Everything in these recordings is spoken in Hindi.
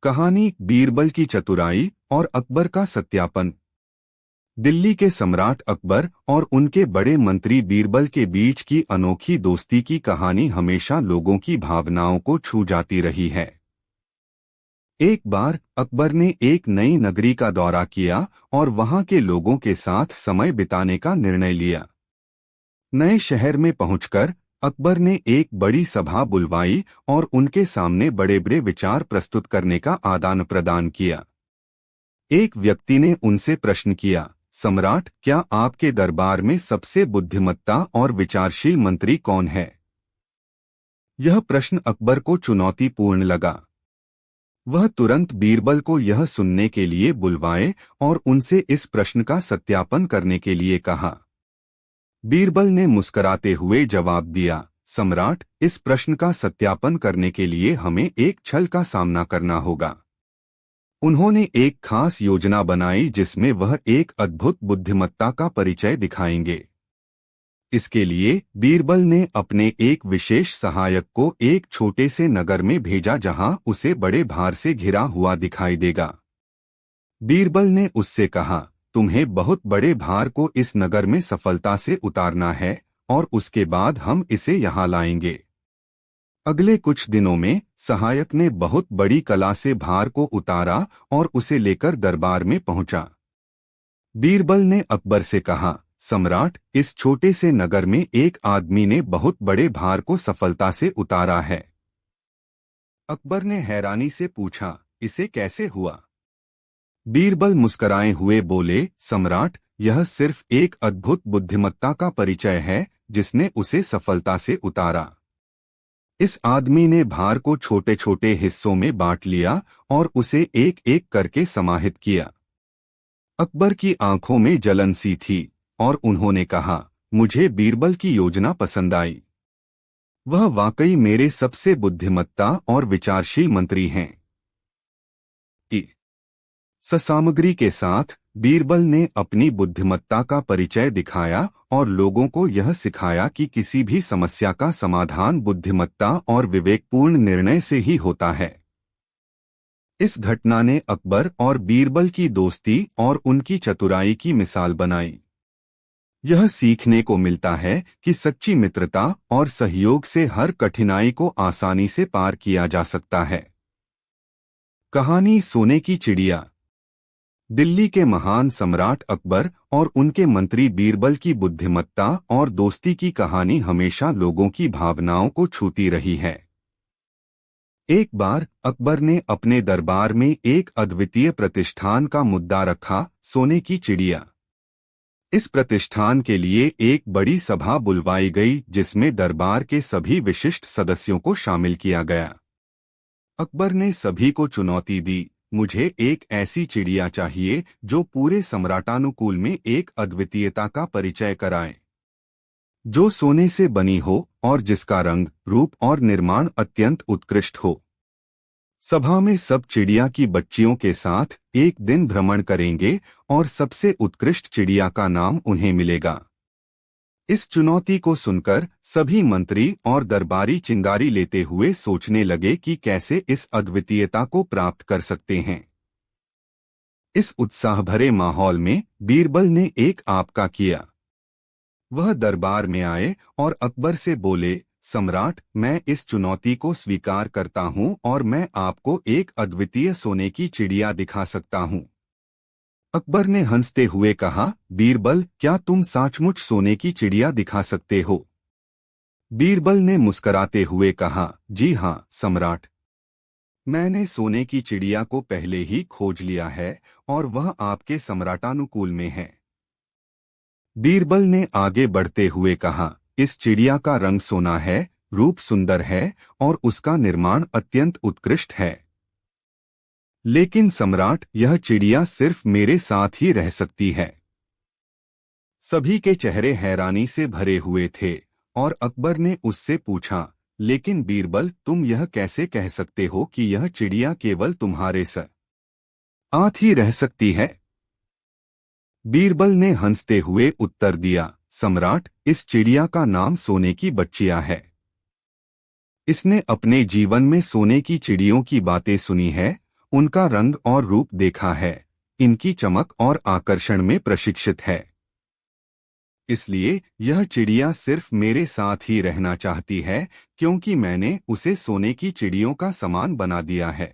कहानी बीरबल की चतुराई और अकबर का सत्यापन। दिल्ली के सम्राट अकबर और उनके बड़े मंत्री बीरबल के बीच की अनोखी दोस्ती की कहानी हमेशा लोगों की भावनाओं को छू जाती रही है। एक बार अकबर ने एक नई नगरी का दौरा किया और वहां के लोगों के साथ समय बिताने का निर्णय लिया। नए शहर में पहुंचकर अकबर ने एक बड़ी सभा बुलवाई और उनके सामने बड़े बड़े विचार प्रस्तुत करने का आदान प्रदान किया। एक व्यक्ति ने उनसे प्रश्न किया, सम्राट, क्या आपके दरबार में सबसे बुद्धिमत्ता और विचारशील मंत्री कौन है? यह प्रश्न अकबर को चुनौतीपूर्ण लगा। वह तुरंत बीरबल को यह सुनने के लिए बुलवाए और उनसे इस प्रश्न का सत्यापन करने के लिए कहा। बीरबल ने मुस्कुराते हुए जवाब दिया, सम्राट, इस प्रश्न का सत्यापन करने के लिए हमें एक छल का सामना करना होगा। उन्होंने एक खास योजना बनाई जिसमें वह एक अद्भुत बुद्धिमत्ता का परिचय दिखाएंगे। इसके लिए बीरबल ने अपने एक विशेष सहायक को एक छोटे से नगर में भेजा जहां उसे बड़े भार से घिरा हुआ दिखाई देगा। बीरबल ने उससे कहा, तुम्हें बहुत बड़े भार को इस नगर में सफलता से उतारना है और उसके बाद हम इसे यहाँ लाएंगे। अगले कुछ दिनों में सहायक ने बहुत बड़ी कला से भार को उतारा और उसे लेकर दरबार में पहुंचा। बीरबल ने अकबर से कहा, सम्राट, इस छोटे से नगर में एक आदमी ने बहुत बड़े भार को सफलता से उतारा है। अकबर ने हैरानी से पूछा, इसे कैसे हुआ? बीरबल मुस्कुराए हुए बोले, सम्राट, यह सिर्फ एक अद्भुत बुद्धिमत्ता का परिचय है जिसने उसे सफलता से उतारा। इस आदमी ने भार को छोटे छोटे हिस्सों में बांट लिया और उसे एक एक करके समाहित किया। अकबर की आंखों में जलन सी थी और उन्होंने कहा, मुझे बीरबल की योजना पसंद आई। वह वाकई मेरे सबसे बुद्धिमत्ता और विचारशील मंत्री हैं। सामग्री के साथ बीरबल ने अपनी बुद्धिमत्ता का परिचय दिखाया और लोगों को यह सिखाया कि किसी भी समस्या का समाधान बुद्धिमत्ता और विवेकपूर्ण निर्णय से ही होता है। इस घटना ने अकबर और बीरबल की दोस्ती और उनकी चतुराई की मिसाल बनाई। यह सीखने को मिलता है कि सच्ची मित्रता और सहयोग से हर कठिनाई को आसानी से पार किया जा सकता है। कहानी सोने की चिड़िया। दिल्ली के महान सम्राट अकबर और उनके मंत्री बीरबल की बुद्धिमत्ता और दोस्ती की कहानी हमेशा लोगों की भावनाओं को छूती रही है। एक बार अकबर ने अपने दरबार में एक अद्वितीय प्रतिष्ठान का मुद्दा रखा, सोने की चिड़िया। इस प्रतिष्ठान के लिए एक बड़ी सभा बुलवाई गई जिसमें दरबार के सभी विशिष्ट सदस्यों को शामिल किया गया। अकबर ने सभी को चुनौती दी, मुझे एक ऐसी चिड़िया चाहिए जो पूरे सम्राटानुकूल में एक अद्वितीयता का परिचय कराए, जो सोने से बनी हो और जिसका रंग, रूप और निर्माण अत्यंत उत्कृष्ट हो। सभा में सब चिड़िया की बच्चियों के साथ एक दिन भ्रमण करेंगे और सबसे उत्कृष्ट चिड़िया का नाम उन्हें मिलेगा। इस चुनौती को सुनकर सभी मंत्री और दरबारी चिंगारी लेते हुए सोचने लगे कि कैसे इस अद्वितीयता को प्राप्त कर सकते हैं। इस उत्साह भरे माहौल में बीरबल ने एक आपका किया। वह दरबार में आए और अकबर से बोले, सम्राट, मैं इस चुनौती को स्वीकार करता हूं और मैं आपको एक अद्वितीय सोने की चिड़िया दिखा सकता हूं। अकबर ने हंसते हुए कहा, बीरबल, क्या तुम सचमुच सोने की चिड़िया दिखा सकते हो? बीरबल ने मुस्कुराते हुए कहा, जी हाँ सम्राट, मैंने सोने की चिड़िया को पहले ही खोज लिया है और वह आपके सम्राटानुकूल में है। बीरबल ने आगे बढ़ते हुए कहा, इस चिड़िया का रंग सोना है, रूप सुंदर है और उसका निर्माण अत्यंत उत्कृष्ट है। लेकिन सम्राट, यह चिड़िया सिर्फ मेरे साथ ही रह सकती है। सभी के चेहरे हैरानी से भरे हुए थे और अकबर ने उससे पूछा, लेकिन बीरबल, तुम यह कैसे कह सकते हो कि यह चिड़िया केवल तुम्हारे साथ ही रह सकती है? बीरबल ने हंसते हुए उत्तर दिया, सम्राट, इस चिड़िया का नाम सोने की बच्चिया है। इसने अपने जीवन में सोने की चिड़ियों की बातें सुनी है उनका रंग और रूप देखा है, इनकी चमक और आकर्षण में प्रशिक्षित है। इसलिए यह चिड़िया सिर्फ मेरे साथ ही रहना चाहती है, क्योंकि मैंने उसे सोने की चिड़ियों का समान बना दिया है।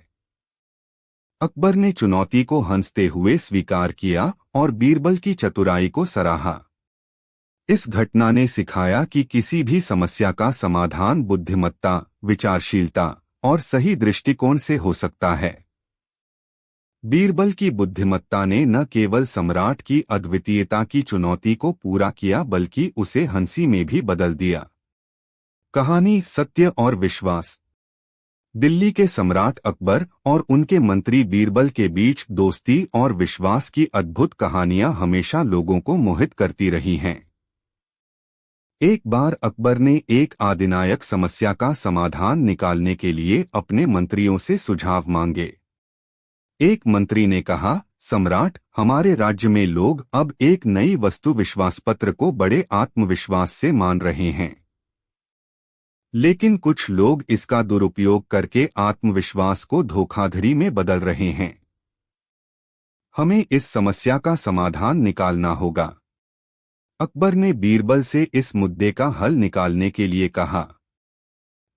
अकबर ने चुनौती को हंसते हुए स्वीकार किया और बीरबल की चतुराई को सराहा। इस घटना ने सिखाया कि किसी भी समस्या का समाधान बुद्धिमत्ता, विचारशीलता और सही दृष्टिकोण से हो सकता है। बीरबल की बुद्धिमत्ता ने न केवल सम्राट की अद्वितीयता की चुनौती को पूरा किया बल्कि उसे हंसी में भी बदल दिया। कहानी सत्य और विश्वास। दिल्ली के सम्राट अकबर और उनके मंत्री बीरबल के बीच दोस्ती और विश्वास की अद्भुत कहानियां हमेशा लोगों को मोहित करती रही हैं। एक बार अकबर ने एक आदिनायक समस्या का समाधान निकालने के लिए अपने मंत्रियों से सुझाव मांगे। एक मंत्री ने कहा, सम्राट, हमारे राज्य में लोग अब एक नई वस्तु विश्वास पत्र को बड़े आत्मविश्वास से मान रहे हैं, लेकिन कुछ लोग इसका दुरुपयोग करके आत्मविश्वास को धोखाधड़ी में बदल रहे हैं। हमें इस समस्या का समाधान निकालना होगा। अकबर ने बीरबल से इस मुद्दे का हल निकालने के लिए कहा।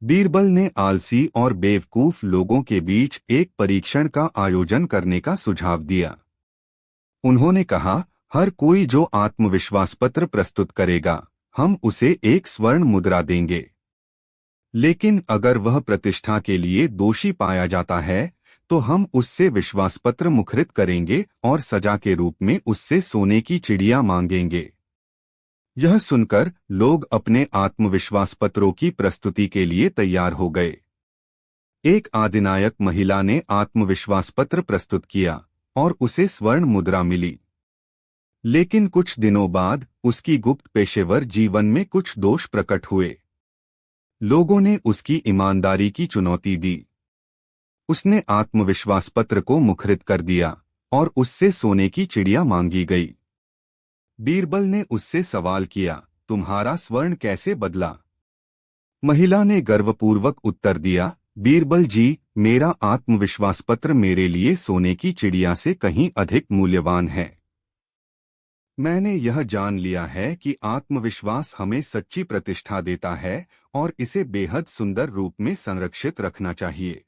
बीरबल ने आलसी और बेवकूफ लोगों के बीच एक परीक्षण का आयोजन करने का सुझाव दिया। उन्होंने कहा, हर कोई जो आत्मविश्वास पत्र प्रस्तुत करेगा, हम उसे एक स्वर्ण मुद्रा देंगे। लेकिन अगर वह प्रतिष्ठा के लिए दोषी पाया जाता है, तो हम उससे विश्वास पत्र मुखरित करेंगे और सजा के रूप में उससे सोने की चिड़िया मांगेंगे। यह सुनकर लोग अपने आत्मविश्वास पत्रों की प्रस्तुति के लिए तैयार हो गए। एक आदिनायक महिला ने आत्मविश्वास पत्र प्रस्तुत किया और उसे स्वर्ण मुद्रा मिली। लेकिन कुछ दिनों बाद उसकी गुप्त पेशेवर जीवन में कुछ दोष प्रकट हुए। लोगों ने उसकी ईमानदारी की चुनौती दी। उसने आत्मविश्वास पत्र को मुखरित कर दिया और उससे सोने की चिड़िया मांगी गई। बीरबल ने उससे सवाल किया, तुम्हारा स्वर्ण कैसे बदला? महिला ने गर्वपूर्वक उत्तर दिया, बीरबल जी, मेरा आत्मविश्वास पत्र मेरे लिए सोने की चिड़िया से कहीं अधिक मूल्यवान है। मैंने यह जान लिया है कि आत्मविश्वास हमें सच्ची प्रतिष्ठा देता है और इसे बेहद सुंदर रूप में संरक्षित रखना चाहिए।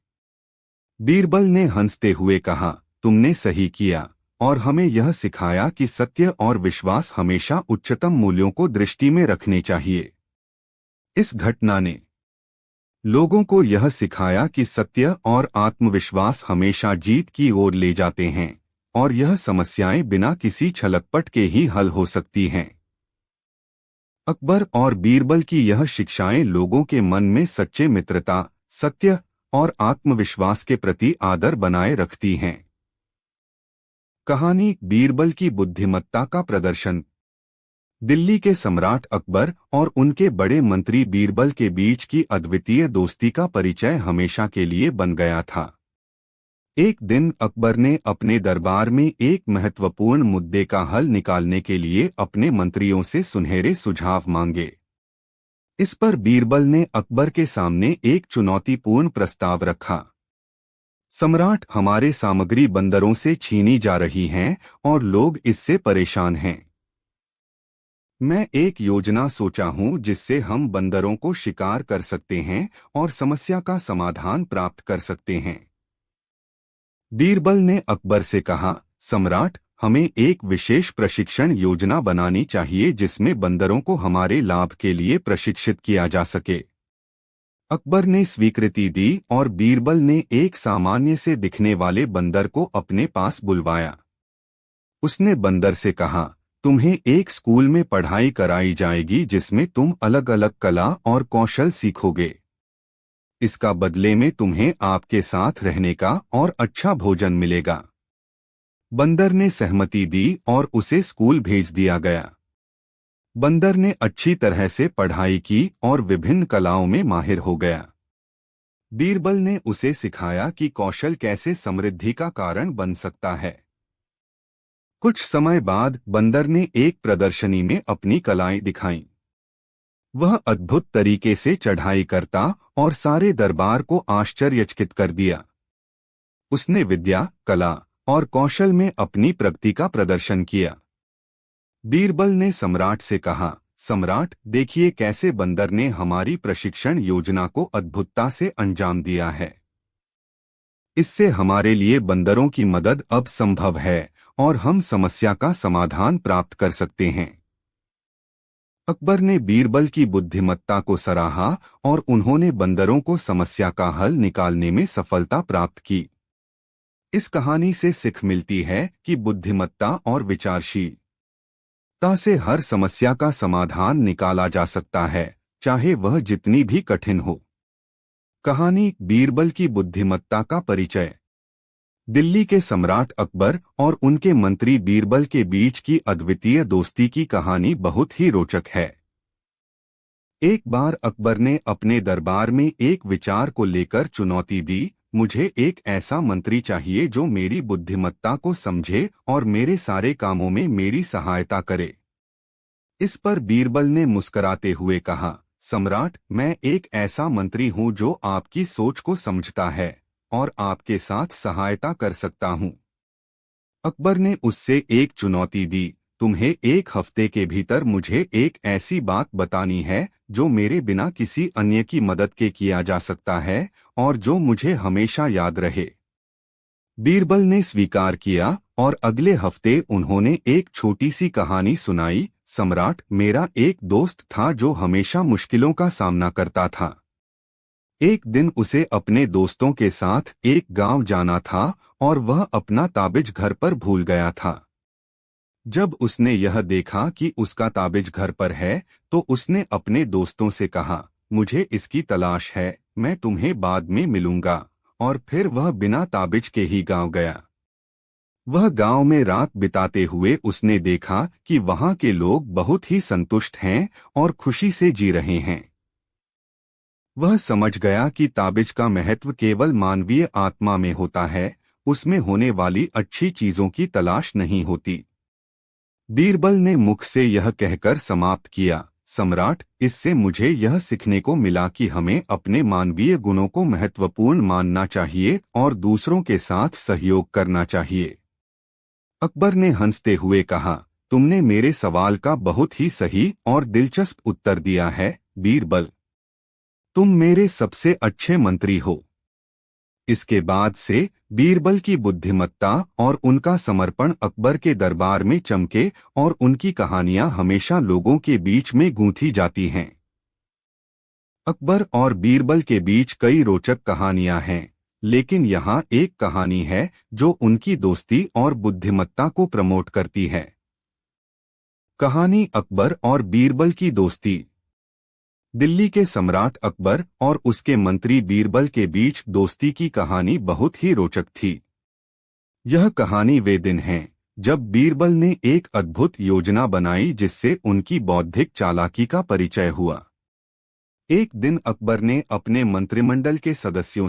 बीरबल ने हंसते हुए कहा, तुमने सही किया और हमें यह सिखाया कि सत्य और विश्वास हमेशा उच्चतम मूल्यों को दृष्टि में रखने चाहिए। इस घटना ने लोगों को यह सिखाया कि सत्य और आत्मविश्वास हमेशा जीत की ओर ले जाते हैं और यह समस्याएं बिना किसी छलकपट के ही हल हो सकती हैं। अकबर और बीरबल की यह शिक्षाएं लोगों के मन में सच्चे मित्रता, सत्य और आत्मविश्वास के प्रति आदर बनाए रखती हैं। कहानी बीरबल की बुद्धिमत्ता का प्रदर्शन। दिल्ली के सम्राट अकबर और उनके बड़े मंत्री बीरबल के बीच की अद्वितीय दोस्ती का परिचय हमेशा के लिए बन गया था। एक दिन अकबर ने अपने दरबार में एक महत्वपूर्ण मुद्दे का हल निकालने के लिए अपने मंत्रियों से सुनहरे सुझाव मांगे। इस पर बीरबल ने अकबर के सामने एक चुनौतीपूर्ण प्रस्ताव रखा। सम्राट, हमारे सामग्री बंदरों से छीनी जा रही हैं और लोग इससे परेशान हैं। मैं एक योजना सोचा हूं जिससे हम बंदरों को शिकार कर सकते हैं और समस्या का समाधान प्राप्त कर सकते हैं। बीरबल ने अकबर से कहा, सम्राट, हमें एक विशेष प्रशिक्षण योजना बनानी चाहिए जिसमें बंदरों को हमारे लाभ के लिए प्रशिक्षित किया जा सके। अकबर ने स्वीकृति दी और बीरबल ने एक सामान्य से दिखने वाले बंदर को अपने पास बुलवाया। उसने बंदर से कहा, तुम्हें एक स्कूल में पढ़ाई कराई जाएगी जिसमें तुम अलग अलग कला और कौशल सीखोगे। इसका बदले में तुम्हें आपके साथ रहने का और अच्छा भोजन मिलेगा। बंदर ने सहमति दी और उसे स्कूल भेज दिया गया। बंदर ने अच्छी तरह से पढ़ाई की और विभिन्न कलाओं में माहिर हो गया। बीरबल ने उसे सिखाया कि कौशल कैसे समृद्धि का कारण बन सकता है। कुछ समय बाद बंदर ने एक प्रदर्शनी में अपनी कलाएं दिखाईं। वह अद्भुत तरीके से चढ़ाई करता और सारे दरबार को आश्चर्यचकित कर दिया। उसने विद्या, कला और कौशल में अपनी प्रगति का प्रदर्शन किया। बीरबल ने सम्राट से कहा, सम्राट, देखिए कैसे बंदर ने हमारी प्रशिक्षण योजना को अद्भुतता से अंजाम दिया है। इससे हमारे लिए बंदरों की मदद अब संभव है और हम समस्या का समाधान प्राप्त कर सकते हैं। अकबर ने बीरबल की बुद्धिमत्ता को सराहा और उन्होंने बंदरों को समस्या का हल निकालने में सफलता प्राप्त की। इस कहानी से सीख मिलती है कि बुद्धिमत्ता और विचारशीलता से हर समस्या का समाधान निकाला जा सकता है, चाहे वह जितनी भी कठिन हो। कहानी बीरबल की बुद्धिमत्ता का परिचय। दिल्ली के सम्राट अकबर और उनके मंत्री बीरबल के बीच की अद्वितीय दोस्ती की कहानी बहुत ही रोचक है। एक बार अकबर ने अपने दरबार में एक विचार को लेकर चुनौती दी, मुझे एक ऐसा मंत्री चाहिए जो मेरी बुद्धिमत्ता को समझे और मेरे सारे कामों में मेरी सहायता करे। इस पर बीरबल ने मुस्कुराते हुए कहा, सम्राट, मैं एक ऐसा मंत्री हूं जो आपकी सोच को समझता है और आपके साथ सहायता कर सकता हूं। अकबर ने उससे एक चुनौती दी, तुम्हें एक हफ्ते के भीतर मुझे एक ऐसी बात बतानी है जो मेरे बिना किसी अन्य की मदद के किया जा सकता है और जो मुझे हमेशा याद रहे। बीरबल ने स्वीकार किया और अगले हफ्ते उन्होंने एक छोटी सी कहानी सुनाई। सम्राट, मेरा एक दोस्त था जो हमेशा मुश्किलों का सामना करता था। एक दिन उसे अपने दोस्तों के साथ एक गांव जाना था और वह अपना ताबिज घर पर भूल गया था। जब उसने यह देखा कि उसका ताबिज घर पर है, तो उसने अपने दोस्तों से कहा, मुझे इसकी तलाश है, मैं तुम्हें बाद में मिलूंगा। और फिर वह बिना ताबिज के ही गांव गया। वह गांव में रात बिताते हुए उसने देखा कि वहां के लोग बहुत ही संतुष्ट हैं और खुशी से जी रहे हैं। वह समझ गया कि ताबिज का महत्व केवल मानवीय आत्मा में होता है, उसमें होने वाली अच्छी चीजों की तलाश नहीं होती। बीरबल ने मुख से यह कहकर समाप्त किया, सम्राट, इससे मुझे यह सीखने को मिला कि हमें अपने मानवीय गुणों को महत्वपूर्ण मानना चाहिए और दूसरों के साथ सहयोग करना चाहिए। अकबर ने हंसते हुए कहा, तुमने मेरे सवाल का बहुत ही सही और दिलचस्प उत्तर दिया है, बीरबल। तुम मेरे सबसे अच्छे मंत्री हो। इसके बाद से बीरबल की बुद्धिमत्ता और उनका समर्पण अकबर के दरबार में चमके और उनकी कहानियां हमेशा लोगों के बीच में गूंथी जाती हैं। अकबर और बीरबल के बीच कई रोचक कहानियां हैं, लेकिन यहाँ एक कहानी है जो उनकी दोस्ती और बुद्धिमत्ता को प्रमोट करती है। कहानी अकबर और बीरबल की दोस्ती। दिल्ली के सम्राट अकबर और उसके मंत्री बीरबल के बीच दोस्ती की कहानी बहुत ही रोचक थी। यह कहानी वे दिन है जब बीरबल ने एक अद्भुत योजना बनाई जिससे उनकी बौद्धिक चालाकी का परिचय हुआ। एक दिन अकबर ने अपने मंत्रिमंडल के सदस्यों